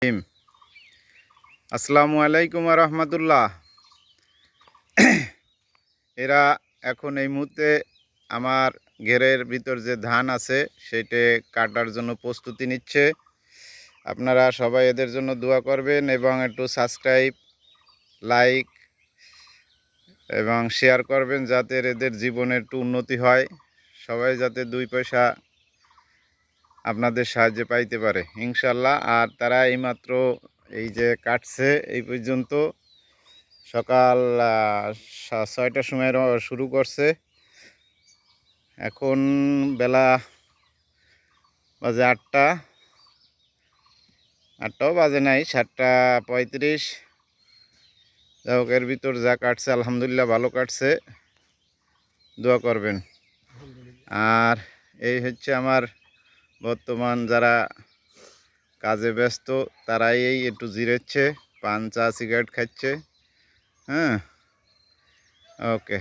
হিম। আসসালামু আলাইকুম রহমতুল্লাহ। এরা এখন এই মুহূর্তে আমার ঘেরের ভিতর যে ধান আছে সেটা কাটার জন্য প্রস্তুতি নিচ্ছে। আপনারা সবাই এদের জন্য দোয়া করবেন এবং একটু সাবস্ক্রাইব, লাইক এবং শেয়ার করবেন যাতে এদের জীবনে একটু উন্নতি হয়, সবাই যাতে দুই পয়সা আপনাদের সাহায্যে পাইতে পারে ইনশাল্লাহ। আর তারা এইমাত্র এই যে কাটছে এই পর্যন্ত সকাল 6টার সময় শুরু করছে। এখন বেলা বাজে 8টাও বাজে নাই, 7:35। যাই হোক, এর ভিতর যা কাটছে আলহামদুলিল্লাহ ভালো কাটছে, দোয়া করবেন। আর এই হচ্ছে আমার বর্তমান যারা কাজে ব্যস্ত, তারাই এই একটু জিরেচ্ছে, পান চা সিগারেট খাচ্ছে। হ্যাঁ, ওকে।